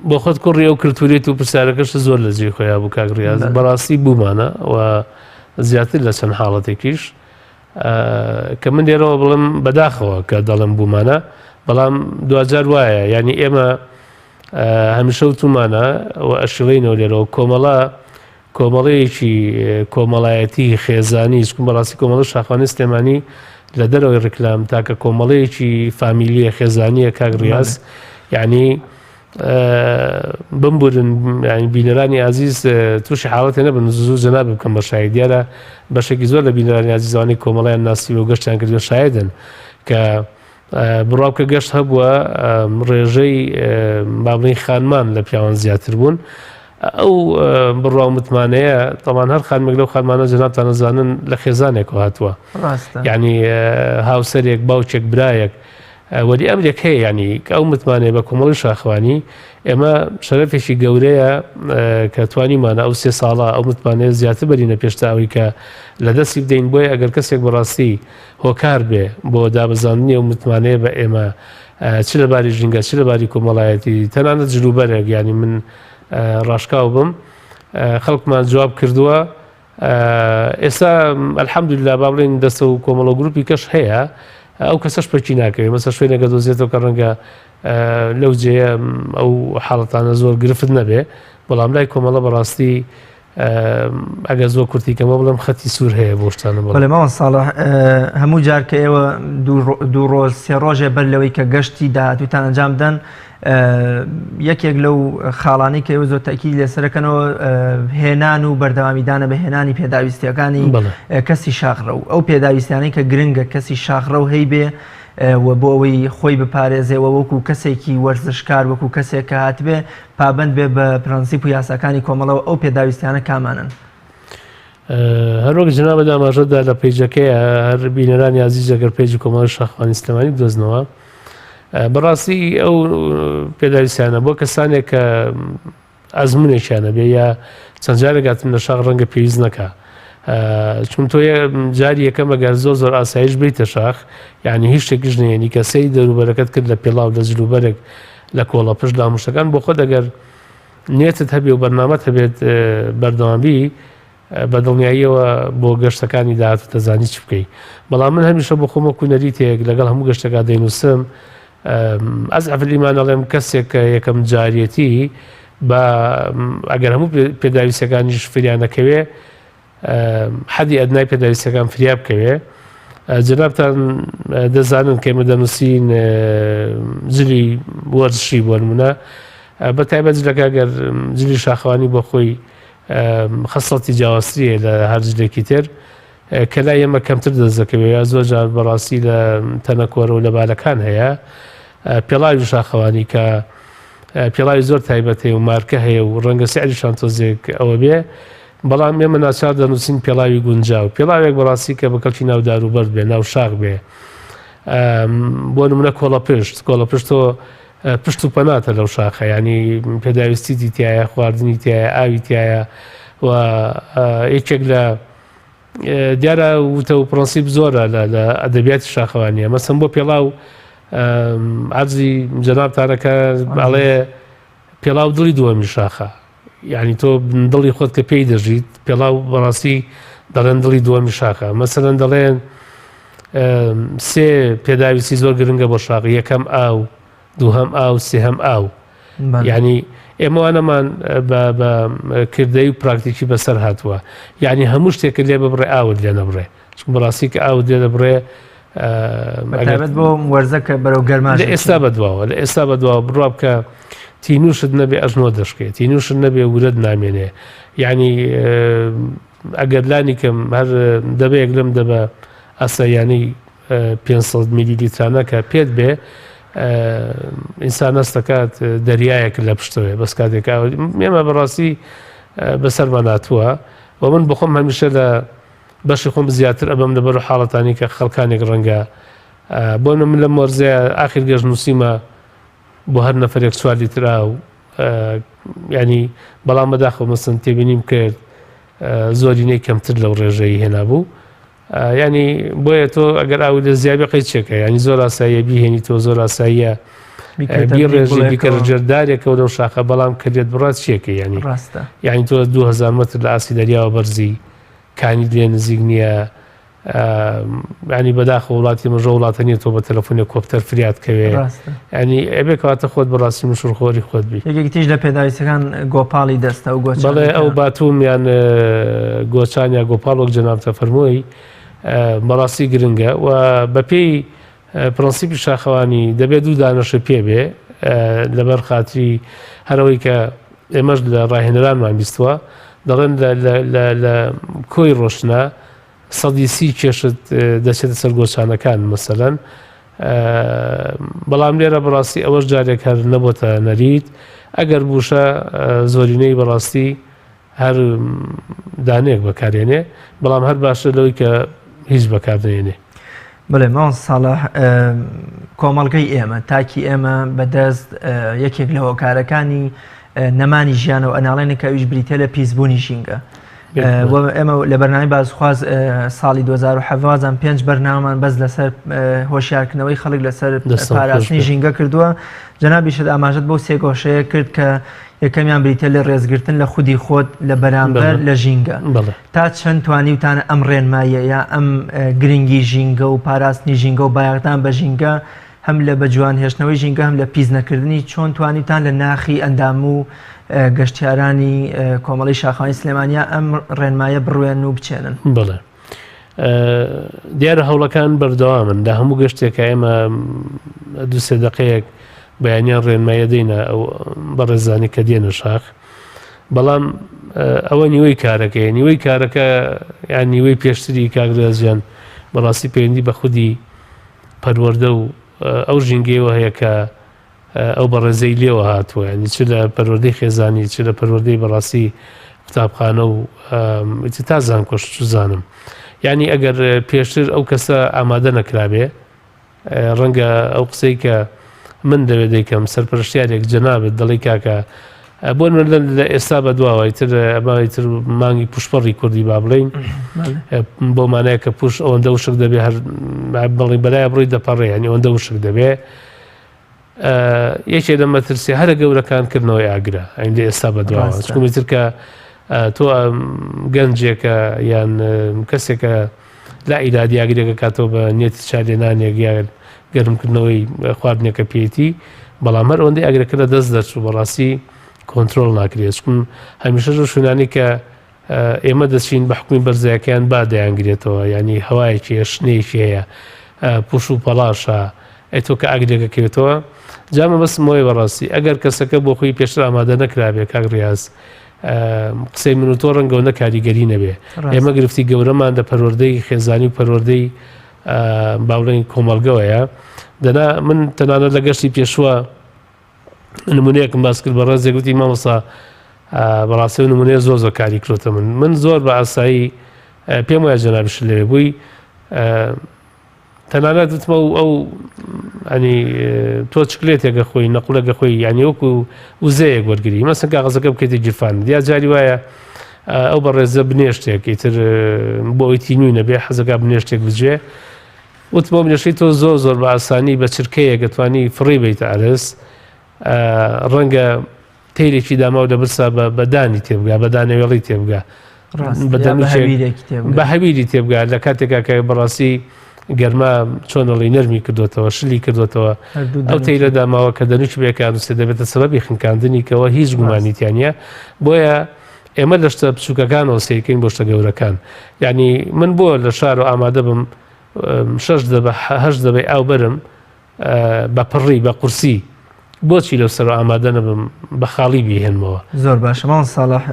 بۆ خۆت کوڕی ئەو کلتوریت و پرسیارەکەش زۆر لە جێ خۆیان بوو کاگریاز بەڕاستی بوومانە و زیاتر لە چەند حاڵەتێکیش کە من لێرەوە بڵم بەداخەوە کە دەڵم بوومانە بەڵام دوجار وایە ینی ئێمە هەمیشە وتومانە و ئەشڵینەوە لێرەوە کۆمەڵەیەکی کۆمەڵایەتی خێزانی چکم بەڕاستی کۆمەڵە شاخوانی سلێمانی لە دەرەوەی ڕکلام تاکە کۆمەڵەیەکی فامیلیە خێزانیە کاگریاز یعنی بمبورن بینەرانی عزیز تووشی حاڵەتێ نەبن زوو جەناب بکەم بە شاید دیارە بەشێکی زۆر لە بینەرانی عزیزانی کۆمەڵیان ناسی و گەشتیان کردو شایدن کە بڕاوکە گەشت هەبووە ڕێژەی بابڵین خانمان لە پیاوان زیاتر بوون ئەو بڕاو متمانەیە تەمان هەر خانمێک لەو خانمانە جەنابتان نەزانن لە خێزانێکەوە هاتووە یعنی هاوسەرێک باوچێک برایەک وەری ئەمرێک هەیە ینی ئەو متمانێ بە کۆمەڵی شاخوانی ئێمە شەرەفێکی گەورەیە کە توانیمانە ئەو 3 ساڵە ئەو متمانەیە زیاتر بەرینە پێشتاوی کە لە دەستی بدەین بۆیە ئەگەر کەسێک بەڕاستی هۆکار بێ بۆ دابزاننی ئەو متمانەیە بە ئێمە چ لەباری ژینگە چ لەباری کۆمەڵایەتی تەنانەت جلوبەرێک ینی من ڕاشکاو بم خەڵکمان جواب کردووە ئێستا ئەلحەمدوللا با بڵێن دەستە و کۆمەڵە گروپی کەش هەیە ئەو کەسەش پەرکی ناکەوێت مەسە شوێنەکە دۆزێتەوە کە ڕەنگە لەو جێە ئەو حاڵەتانە زۆر گرفت نەبێ بەڵام لای کۆمەڵە بەڕاستی ئەگە زۆر کورتیکەمە بڵم خەتی سوور هەیە بۆ شتانە بەڵێ ماوە ساڵح هەموو جار کە ئێوە دوو ڕۆژ سێ ڕۆژێ بەر لەوەی کە گەشتی داهاتووتان ئەنجام بدەن یەکێک لەو خاڵانی کە ئێوە زۆر تاکید لێسەرەکەنەوە هێنان و بەردەوامیدانە بە هێنانی پێداویستیەکانی کەسی شاخڕە و ئەو پێداویستیانەی کە گرنگە کەسی شاخڕە و هەی بێ و بۆ ئەوەی خۆی بپارێزێەوە وەکو کەسێکی وەرزشکار وەکو کەسێک کە هاتبێ پابند بێ بە پرەنسیپ و یاساکانی کۆمەڵەوە ئەو پێداویستیانە کامانن. هەروەک جناب داماژەدا لە پێیجەکەی هەر بینەرانی عزیز ئەگەر پێیجی کۆمەڵی شاخوانی سلێمانی بدۆزنەوە بەڕاستی ئەو پێداویستیانە بۆ کەسانێک کە ئەزمونێکیانە بێ یا چەند جارێک هاتن لە شاخ ڕەنگە پێویست نەکا چون تۆ جاری یەکەم ئەگەر زۆر ئاسایش بیتە شاخ یعنی هیچ شتێکیش نێنی کە سەی دەوروبەرەکەت کرد لە پێڵاو لە جلوبەرێک لە کۆڵە پشت داموشتەکان بۆ خۆت ئەگەر نێتت هەبێ و بەرنامەت هەبێت بەردەوامی بەدڵنیاییەوە بۆ گەشتەکانی داهاتوو دەزانی چ بکەیت. بەڵام من هەمیشە بۆ خۆمە کوونەریتێک لەگەڵ هەموو گەشتەکە دەینووسم ئەز ئەفلیمان ئەڵێم کەسێک کە یەکەم جاریەتی بە ئەگەر هەموو پێداویستەکانیش فریانەکەوێ حەدی ئەدنای پێداویستەکان فریا بکەوێ. جنابتان دەزانن کە ئێمە دەنووسین جلی وەرزشی بۆ نمونە بە تایبەت جلەکە گەر جلی شاخەوانی بۆ خۆی خەسڵەتی جیاوازتریە لە هەر جلێکی تر کە لای ئێمە کەمتر دەست دەکەوێت یا زۆر جار بەڕاستی لە تەنەکۆرە و لە بالەکان هەیە پێڵاوی شاخەوانی کە پێڵاوی زۆر تایبەت هەیە و مارکە هەیە و ڕەنگە سعریشان تۆزێک ئەوە بێ بەڵام ئێمە ناچار دەنووسین پێڵاوی گونجاو پێڵاوێک بەڕاستی کە بە کەڵکی ناودار و بەرد بێ ناو شاخ بێ بۆ نمونە کۆڵە پشتۆ پشت و پەناتە لەو شاخە ینی پێداویستی تایە خواردنی تایە ئاوی تایە و یەکێک لە دیارە وتە و پرەنسیپ زۆرە لە ئەدەبیاتی شاخەوانیە مەسەن بۆ پێڵاو عەرزی جەنابتانەکە ئەڵێ پێڵاو دڵی دووەمی شاخە یعنی تۆ دڵی خۆت کە پێی دەژیت پێڵاو بەڕاستی دەڵێن دڵی دووەمی شاخە مەسەلەن دەڵێن سێ پێداویستی زۆر گرنگە بۆ شاخ یەکەم ئاو دووهەم ئاو سێهەم ئاو یعنی ئێمە وانەمان بە کردەی و پراکتیکی بەسەر هاتووە یعنی هەموو شتێکە لێ ببڕێ ئاوت لێ نەبڕێ چون بەڕاستی کە ئاوت لێ دەبڕێ بۆ وەرزەکە بەرەو گەرمان لە ئێستا بەدواوە لە ئێستا بەدواوە بڕوا بکە تینوشت نەبێ ئەژنۆ دەشکێت تینوشت نەبێ ورد نامێنێ یعنی ئەگەر لانی کەم هەر دەبێت لەم دەبە ئەسەیانی 500 میلی لیترانە کە پێت بێ ئینسان هەست دەکات دەریایەک لە پشتەوەی بەس کاتێک ئێمە بەڕاستی بەسەرمان هاتووە و من بخۆم هەمیشە لە بەشی خۆم زیاتر ئەبەم لەبەر حاڵەتانی کە خەڵکانێک ڕەنگە بۆ من لە مۆرزەیە ئاخر گەشت نووسیمە بۆ هەر نەفرێک 4 لیترا و ینی بەڵام بەداخەوە مەسن تێبینیم کرد زۆرینەی کەمتر لەو ڕێژەی هێنابوو ینی بۆیە تۆ ئەگەر ئاوی لە زیابی قەیت چێکە ینی زۆر ئاساییە بیهێنی تۆ زۆر ئاساییە بی ڕێژی بیکەرە جەردارێکەوە لەو شاخە بەڵام کردێت بڕات چێکە ینی ینی تۆ 2000 متر لە ئاسی دەریاوە بەرزی کانی لێ نزیک نییە ینی بەداخە وڵاتی مەژە وڵاتە نیە تۆ بە تەلەفۆنێک کۆپتەر فریات کەوێ ینی ئەبێکەواتە خۆت بەڕاستی مشورخۆری خۆت بی یەکێکی تیژ لە پێداویستەکان گۆپاڵی دەستە و گۆچ بەڵێ ئەو باتوم یان گۆچان یا گۆپاڵۆک جەنابتە فەرمووی بەڕاستی گرنگە و بەپێی پرەنسیپی شاخەوانی دەبێت دوو دانەشە پێ بێ لەبەر خاتری هەرەوەی کە ئێمەش لە ڕاهێنەرانمان بیستووە دەڵێن لە کۆی ڕۆشنە 130 کێشت دەچێتە سەر گۆچانەکان مەسەلەن بەڵام لێرە بەڕاستی ئەوەش جارێک هەر نەبووتە نەریت ئەگەر بووشە زۆرینەی بەڕاستی هەر دانەیەک بەکارێنێ بەڵام هەر باشە لەوەی کە هیچ بەکاردێنێ. بڵێ ماوە ساڵح کۆمەڵگەی ئێمە تاکی ئێمە بەدەست یەکێک لە هۆکارەکانی نەمانی ژیانە و ئەناڵێنێک کە ئەویش بریتە لە پیسبوونی ژینگە ئێمە لە بەرنامەی بازخواز ساڵی 2017 5 بەرنامەمان بەس لەسەر هۆشیارکردنەوەی خەڵک لەسەر پاراستنی ژینگە کردووە جەنابیشت ئاماژەت بۆ سێ گۆشەیە کرد کە یەکەمیان بریتە لە ڕێزگرتن لە خودی خۆت لە بەرامبەر لە ژینگە تا چەند توانیوتانە ئەم ڕێنمایە یا ئەم گرنگی ژینگە و پاراستنی ژینگە و بایەقدان بە ژینگە هەم لە بەجوان هێشتنەوەی ژینگە هەم لە پیس نەکردنی چۆن توانیتان لە ناخی ئەندام و گەشتیارانی کۆمەڵی شاخەوانی سلێمانیا ئەم ڕێنمایە بڕوێن و بچێنن. بڵێ دیارە هەوڵەکان بەردەوامن لە هەموو گەشتێکە ئێمە 2-3 دقەیەک بەیانیان ڕێنمایە دەینە ئەو بەڕێزانی کە دێنە شاخ، بەڵام ئەوە نیوەی کارەکەی نیوەی کارەکە یان نیوەی پێشتری کاگرازیان بەڕاستی پەیوەندی بە خودی پەروەردە و ئەو ژینگەیەوە هەیە کە ئەو بەڕێزەی لێوە هاتووە، ینی چ لە پەروەردەی خێزانی چ لە پەروەردەی بەڕاستی قوتابخانە و تا زانکۆش زانم. یعنی ئەگەر پێشتر ئەو کەسە ئامادە نەکرابێ ڕەنگە ئەو قسەی کە من دەوێت دەیکەم سەرپەرشتیارێک جەنابێت دەڵی کاکە بۆ لە ئێستا بە دواوە تر ئەماوەیتر مانگی پوشپەڕی کوردی با بڵین بۆ مانایە کە پوش ئەوەندە وشک دەبێ هەر بڵی بەلای بڕی دەپەڕێ ینی ئەوەندە وشک دەبێ. یەکێ لە مەترسی هەرە گەورەکانکردنەوەی ئاگرا ئەین لە ئێستا بە دواوە چکومیتر کە تۆ گەنجێکە یان کەسێکە لا ئیرادی ئاگرێکە کاتەوە بە نیەتی چالێنانێک یا گەرمکردنەوەی خواردنێکە پێیەتی، بەڵام هەر ئەوەندەی ئاگرەکە لە دەست دەچوو بەڕاستی کۆنتترۆل ناکرێت. چکم هەمیشە شوێنانی کە ئێمە دەچین بە حکومی بەرزایەکەیان با دەیانگرێتەوە، ینی هەوایەکی شنەیەکی هەیە پوش و پەڵاشە ئەیتۆ کە ئاگرێکەکەوێتەوە جامە بەسمەوەی بەڕاستی ئەگەر کەسەکە بۆ خۆی پێشتر ئامادە نەکرابێ کاگڕاز قسەی من و تۆ ڕەنگەوە نە کاریگەری نەبێ. ئێمە گرفتی گەورەمان لە پەروەردەی خێزانی و پەروەردەی باوڵێن کۆمەڵگەوەیە. دەنا من تەنانەت لە گەشتی پێشوە نمونەیەکم باس کرد بە ڕێزێک گوتی مامۆستا بەڕاستی و نمونەیە زۆر کاری کرۆتە من زۆر بە ئاسایی پێم وایە جەنابیش لێوێ بووی تەنانەت وتمە ئەو ئەنی تۆ چکلێتێکە خۆی نەقولەکە خۆی یانی وەکو وزەیەک وەرگری مەسن کاغەزەکە بکەیتی جیرفان یا جاری وایە ئەو بە ڕێزە بنێشتێک ئیتر بۆ ئیتی نووی نەبێ حەزەکە بنێشتێک بجێ وتمە بنێشتی تۆ زۆر بە ئاسانی بە چرکەیە گەتوانی فڕی بیتە ئارس ڕەنگە تیرێکی داماو لە برسا بەدانی تێبگا بەدانەوێڵی تێبگا بە هەویری تێبگا لە کاتێکا کە بەڕاستی گەرما چۆنەڵی نەرمی کردوێتەوە شلی کردوێتەوە ئەو تەیرە داماوە کە دەنوچ بێکان سێ دەبێتە سەبەبی خنکاندنی کەەوە هیچ گومانیتیانە بۆیە ئێمە لە شتە بچووکەکانەوە سیرکەین بۆ شتە گەورەکان. یعنی من بۆ لە شار و ئامادە بم 6 دەبێ ئاو بەرم بە پڕی بە قورسی بۆچی لەو سەر ئامادە نەبم بە خاڵی بهێنمەوە. زۆر باشە ماڵ ساڵح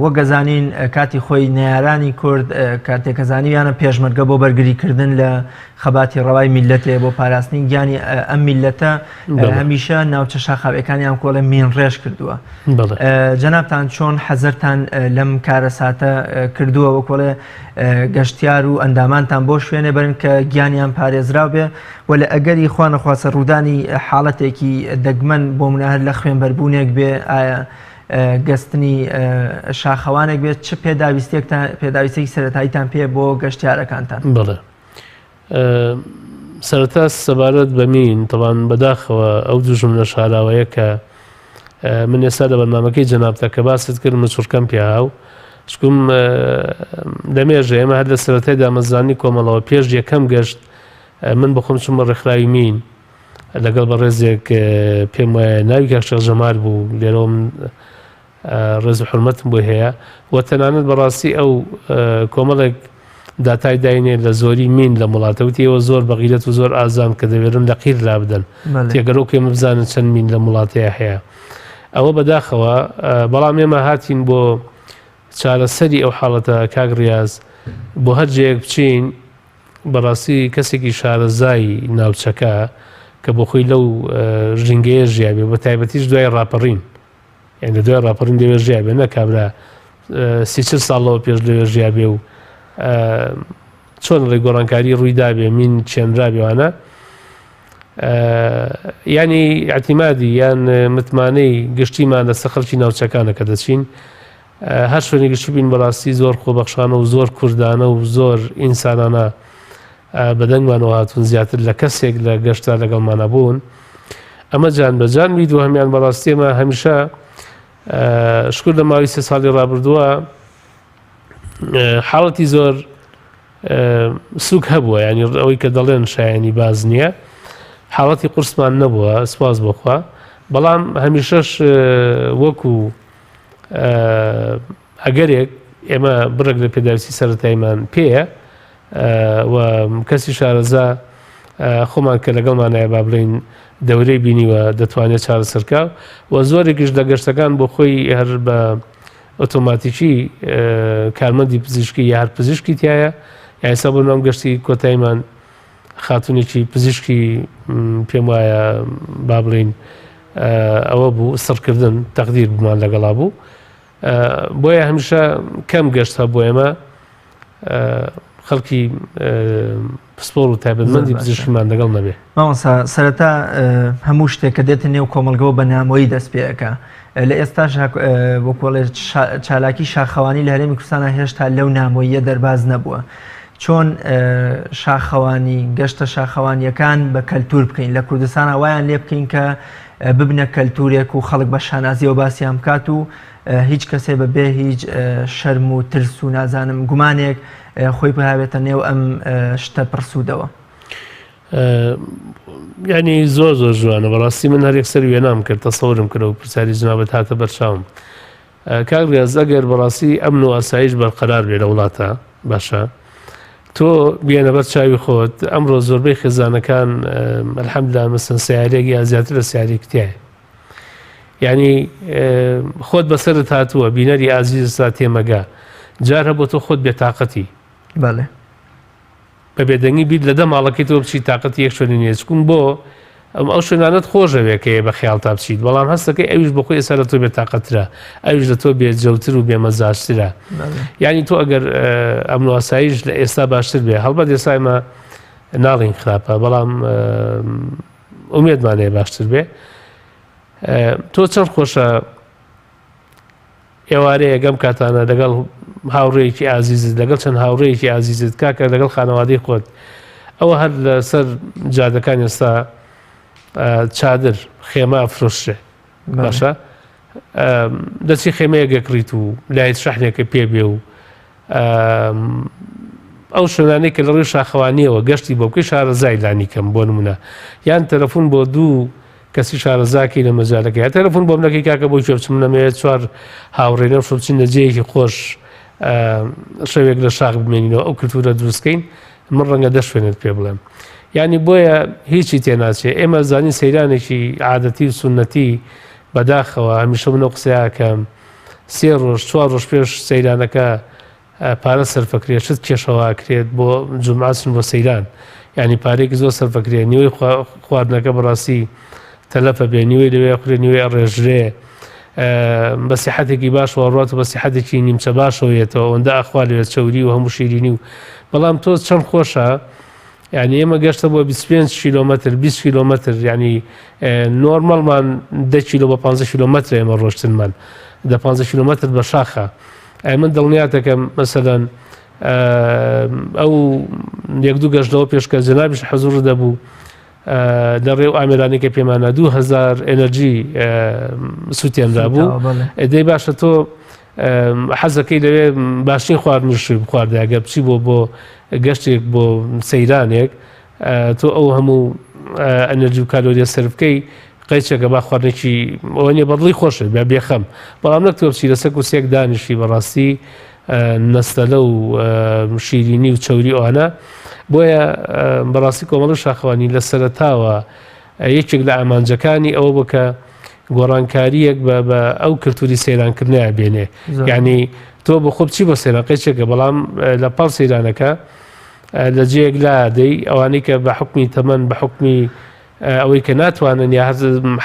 وە گەزانین کاتی خۆی نارانی کورد کاتێکەزانیویانە پێشمەرگە بۆ بەرگریکردن لە خەباتی ڕەوای میلەتێ بۆ پاراستنی گیانی ئەم میلەتە هەمیشە ناوچە شاخاوەکانیان کۆڵە مین ڕێژ کردووە. جەنابتان چۆن حەزرتان لەم کارە ساتە کردووە وە کۆڵێ گەشتیار و ئەندامانتان بۆ شوێنێ بەرن کە گیانیان پارێزراو بێ و لە ئەگەری خوا نەخواسە ڕوودانی حاڵەتێکی دەگمەن بۆ منە هەر لە خوێنبەربوونێک بێ ئایا گەستنی شاخەوانێک بێت چه پێداویستێکی سەرەتاییتان پێ بۆ گەشتیارەکانتان؟ بڵێ سەرەتا سەبارەت بەمین تەوان بەداخەوە ئەو دوژم لە شاراوەیە کە من ئێستا لە بەرنامەکەی جەنابتە کە باست کردم چورکەم پێهاو شکوم دەمێژە ئێمە هەر لە سەرەتای دامەزانی کۆمەڵەوە پێش یەکەم گەشت من بخۆم چوومە ڕێکخراوی مین لەگەڵ بە ڕێزێک پێم وایە ناوی کاکشێخ ژەمار بوو لێرەوە ڕێز و حرمەتم بۆ هەیە و تەنانەت بەڕاستی ئەو کۆمەڵێک داتای داینێ لە زۆری مین لە وڵاتەوتیەوە زۆر بەغیرەت و زۆر ئازام کە دەوێرن لە قیر لا بدەن تێگەرەوە پێمە بزانن چەند مین لە وڵاتەیە هەیە. ئەوە بەداخەوە بەڵام ئێمە هاتین بۆ چارەسەری ئەو حاڵەتە کاگڕاز بۆ هەر جەیەک بچین بەڕاستی کەسێکی شارەزایی ناوچەکە کە بۆ خۆی لەو ژینگەیە ژیابێ بە تایبەتیش دوای ڕاپەڕین یان لە دوای ڕاپەڕین دەوێ ژیابێ نەکابرا 30 ساڵەوە پێش لەوێ ژیابێ و چۆن ڕێ گۆڕانکاری ڕوویدابێ مین چێنرابێوانە ینی ئەتیمادی یان متمانەی گشتیمان لەسەر خەڵکی ناوچەکانە کە دەچین هەر شوێنی گشتی بین بەڕاستی زۆر خۆبەخشانە و زۆر کوردانە و زۆر ئینسانانە بەدەنگمانەوە هاتوون زیاتر لە کەسێک لە گەشتا لەگەڵمانە بوون. ئەمە جان بەجان وید و هەمیان بەڕاستیمە هەمیشە شکر لە ماوەی 3 ساڵی ڕابردووە حاڵەتی زۆر سوک هەبووە ینی ئەوەی کە دەڵێن شایانی باز نییە حاڵەتی قورسمان نەبووە سپاس بۆخوا بەڵام هەمیشەش وەکو ئەگەرێک ئێمە بڕێک لە پێداویستی سەرەتاییمان پێیە و کەسی شارەزا خۆمان کە لەگەڵمانایە با بڵین دەورەی بینیوە دەتوانێت چارەسەرکاو و زۆرێکیش لە گەشتەکان بۆ خۆی هەر بە ئۆتۆماتیکی کارمەندی پزیشکی یا هەر پزیشکی تایە یاسا بۆ نام گەشتی کۆتاییمان خاتونێکی پزیشکی پێم وایە با بڵین ئەوە بوو سڕکردن تەقدیر بمان لەگەڵا بوو بۆیە هەمیشە کەم گەشتە بۆ ئێمە خەڵکی پسپۆر و تایبەتمەندی پزیشکیمان لەگەڵ نەبێ. مامۆستا سەرەتا هەموو شتێک کە دێتە نێو کۆمەلگەوە بە نامۆیی دەست پێەکە لە ئێستاش وەکوڵێ چالاکی شاخەوانی لە هەرێمی کوردستانە هێشتا لەو نامۆییە دەرباز نەبووە. چۆن شاخەوانی گەشتە شاخەوانیەکان بە کەلتور بکەین لە کوردستانە وایان لێ بکەین کە ببنە کەلتورێک و خەڵک بە شانازیەوە باسییان بکات و هیچ کەسێ بەبێ هیچ شەرم و ترس و نازانم گومانێک خۆی بهاوێتە نێو ئەم شتە پرسوودەوە. یعنی زۆر زۆر جوانە بەڕاستی من هەر یەکسەر وێنام کرد تەسەورم کرد و پرسیاری جنابەت هاتە بەرچاوم. کاک ڕیاز ئەگەر بەڕاستی ئەمن و ئاسایش بەرقەرار بێ لە وڵاتە باشە تۆ بێنە بەر چاوی خۆت ئەمڕۆ زۆربەی خێزانەکان ئەلحەمدولیلا مەسەن سیارێک یا زیاتر لە سیارێک تایە. یعنی خۆت بەسەرت هاتووە بینەری ئازیزستا تێمەگا جار هەبوو تۆ خۆت بێتاقەتی بەڵێ بە بێدەنگی بیت لەدە ماڵەکەی تۆ بچیت تااقەتی یەک شوێنی نیە چکوم بۆ ئەو شوێنانت خۆشەوێکەیە بە خیاڵ تا بچیت بەڵام هەستەکەی ئەویش بە خۆی ئێستا لە تۆ بێتاقەترە ئەویش لە تۆ بێت جەوتر و بێمەزاشترە. یعنی تۆ ئەگەر ئەمن و ئاسایش لە ئێستا باشتر بێ هەڵبەت ئێستا ئێمە ناڵین خراپە بەڵام ئومێدمانەیە باشتر بێ. تۆ چەند خۆشە ئێوارەیە گەم کاتانە لەگەڵ هاوڕێیەکی ئازیزت لەگەڵ چەند هاوڕێیەکی ئازیزت کاکە لەگەڵ خانەوادەی خۆت ئەوە هەر لەسەر جادەکان ئێستا چادر خێمە فرۆشتێ باشە دەچی خێمەیە گەکڕیت و لایت شەحنێکە پێ بێ و ئەو شوێنانەی کە لە ڕێی شاخەوانیەوە گەشتی بۆ بکەی شارەزای لانیکەم بۆ نمونە یان تەلەفۆن بۆ دوو کەسی شارەزاکی لە مەجالەکەی یا تەلەفۆن بۆ بنەکەی کاکە بۆی کوێ بچم نەمەوێت چوار هاوڕێنە شۆ بچین لە جێیەکی خۆش شەوێک لە شاخ بمێنینەوە ئەو کلتورە دروستکەین من ڕەنگە دەشوێنێت پێ بڵێم. یعنی بۆیە هیچی تێناچێت ئێمە زانین سەیرانێکی عادەتی و سونەتی بەداخەوە هەمیشە منە قسەیەکەم 3 ڕۆژ 4 ڕۆژ پێش سەیرانەکە پارە سەرفەکرێت شت کێشەوەکرێت بۆ جومعەچن بۆ سەیران ینی پارێکی زۆر سەرفەکرێت نیوەی خواردنەکە بەڕاستی تەلەفە بێ نیوەی لەوێ خوێ نیوەی ئەڕێژرێ بە سیحەتێکی باش وڕات و بە سیحەتێکی نیمچە باشەوەیێتەوە ئەوەندە ئەخوا لێت چەوری و هەموو شیرینی و بەڵام تۆ چەند خۆشە یعنی ئێمە گەشتە بۆ 25 کیلۆمەتر 20 کیلۆمەتر ینی نۆرمەڵمان 10 کیلۆ بە 15 کیلۆمەتر ئێمە ڕۆشتنمان 15 کیلۆمەتر بە شاخە من دڵنیاتەکەم مەسەلەن ئەو یەک دوو گەشتەوە پێشکە جەنابیش حەزوور دەبوو لە ڕێو ئامێرانێکە پێمانە 2000 ئەنەرجی سووتێنرا بوو دەی باشە تۆ حەزەکەی لەوێ باشترین خواردنیش بخواردە ئەگەر بچی بۆ گەشتێک بۆ سەیرانێک تۆ ئەو هەموو ئەنەرجی و کالۆریە سەرف بکەی قەیچێکە با خواردنێکی ئەوە نیە بەدڵی خۆشە بیا بێخەم بەڵام نەک تۆ بچی لە سەک و سێک دانیشی بەڕاستی نەستەلە و شیرینی و چەوری ئەوانە بۆیە بەڕاستی کۆمەڵی شاخەوانی لە سەرەتاوە یەکێک لە ئامانجەکانی ئەوە بکە گۆڕانکاریەک بە ئەو کللتوری سەیرانکردنیە بێنێ یعنی تۆ بە خۆ بچی بۆ سەیران قەیچێکە بەڵام لە پاڵ سەیرانەکە لە جێیەک لادەی ئەوانەی کە بە حکمی تەمەن بە حکمی ئەوەی کە ناتوانن یا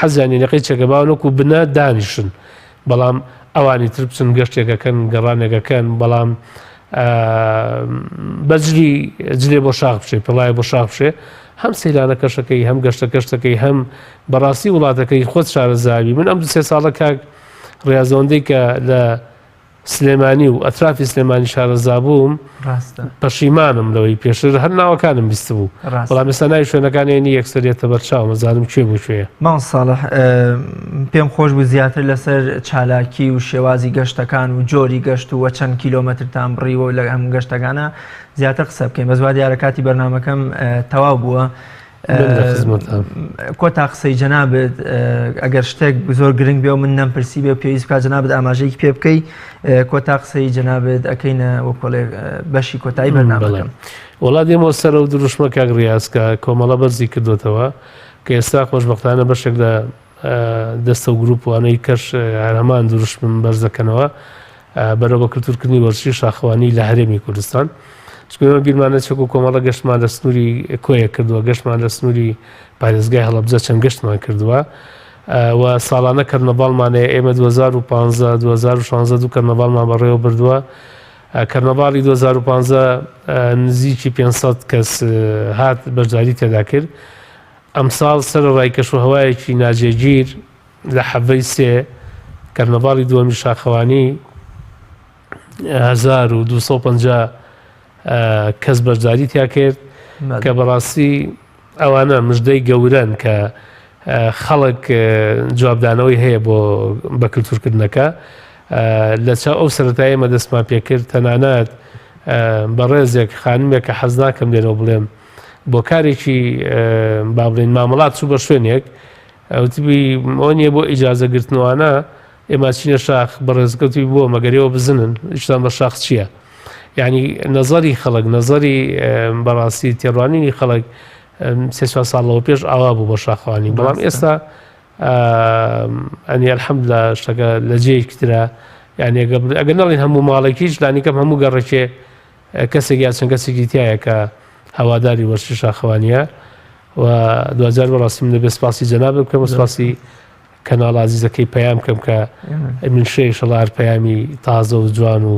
حەزیانی لە قەیچێکە باوەکو بنە دانیشن بەڵام ئەوانی تر بچن گەشتێکەکەن گەڕانێکەکەن بەڵام بەجلی جلێ بۆ شاخ بشێ پڵای بۆ شاخ بشێ هەم سەیرانە کەشەکەی هەم گەشتە کەشتەکەی هەم بەڕاستی وڵاتەکەی خۆت شارەزاوی من ئەم 2 ساڵە کاک ڕاضەوەندەی کە لە سلێمانی و ئەترافی سلێمانی شارەزا بووم پەشیمانم لەوەی پێشتر هەر ناوەکانم بیست بوو بەڵام ئێستا ناوی شوێنەکانیانی یەکسەرێتە بەرچاو مەزانم کوێ بوو کوێیە. ماڵ ساڵح پێم خۆش بوو زیاتر لەسەر چالاکی و شێوازی گەشتەکان و جۆری گەشت و چەند کیلۆمەترتان بڕیوە لە ئەم گەشتەکانە زیاتر قسە بکەین بە زوا دیارە کاتی بەرنامەکەم تەواو بووە کۆتا قسەی جەنابێت ئەگەر شتێک زۆر گرنگ بێ و من نەمپرسی بێ و پێویست بکات جەنابێت ئاماژەیەکی پێ بکەی کۆتا قسەی جەنابێت ئەەکەینە وەکۆڵێ بەشی کۆتایی بەرنامەکەم. وڵا دێمەوە سەر و دروشمە کاک ڕاستکە کۆمەڵە بەرزی کردوێتەوە کە ئێستا خۆشبەختانە بەشێک لە دەستە و گروپوانەی کەش هەمان دروشمن بەرزەکەنەوە بەرەو بە کللتورکردنی وەرزشی شاخەوانی لە هەرێمی کوردستان. چکۆمە بیرمانە چەک و کۆمەڵە گەشتمان لە سنووری کۆیە کردووە، گەشتمان لە سنووری پارێزگای هەڵەبجە چەند گەشتمان کردووە و ساڵانە کەرنەڤاڵمانەیە ئێمە 2015 دوو کەرنەڤاڵمان بەڕێوە بردووە. کەرنەڤاڵی 2015 نزیکی 500 کەس هات بەرجاری تێدا کرد. ئەمساڵ سەرەڕای کەشوهەوایەکی ناجێگیر لە حەڤەی سێ کەرنەڤاڵی دووەمی شاخەوانی 1250 کەس بەرجاری تیا کرد کە بەڕاستی ئەوانە مژدەی گەورەن کە خەڵک جوابدانەوەی هەیە بۆ بە کللتورکردنەکە. لە چاو ئەو سەرەتایی ئێمە دەستمان پێکرد تەنانەت بەڕێزێک خانمێک کە حەز ناکەم لێنەوە بڵێم بۆ کارێکی با بڵێن مامەڵات چوو بە شوێنێک ئەوتیبی ئەو نییە بۆ ئیجازەگرتنەوەانە ئێمە چینە شاخ بەڕێزکەوتی بۆ مەگەریەوە بزنن شتان بە شاخ چییە؟ یعنی نەزەری خەڵک نەزەری بەڕاستی تێڕوانینی خەڵک 3 ساڵەوە پێش ئاوا بوو بە شاخەوانی بەڵام ئێستا ئەنی ئەلحەمدوللا شتەکە لە جێیەکترا یعنی ئەگەر نەڵێن هەموو ماڵێکیش لانیکەم هەموو گەڕێکێ کەسێک یا چەند کەسێکی تایە کە هەواداری وەرزشی شاخەوانیە و دوجار بەڕاستی من دەبێت سپاسی جەناب بکەم و سپاسی کەناڵ عزیزەکەی پەیام بکەم کە من شەڵار پەیامی تازە و جوان و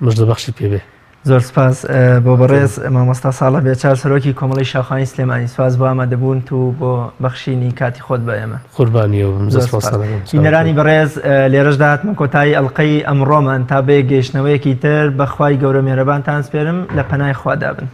مژدەبەخشی پێبێ. زۆر سپاس بۆ بەڕێز مامۆستا ساڵح بێچار سەرۆکی کۆمەڵی شاخەوانی سلێمانی سپاس بۆ ئامادەبوون و بۆ بەخشینی کاتی خۆت بە ئێمە. قوربانیەوە بینەرانی بەڕێز لێرەشدا هاتمە کۆتایی ئەڵقەی ئەمڕۆمان تا بێ گەیشتنەوەیەکی تر بەخوای گەورە مێرەبانتان سپێرم لە پەنای خوا دابن.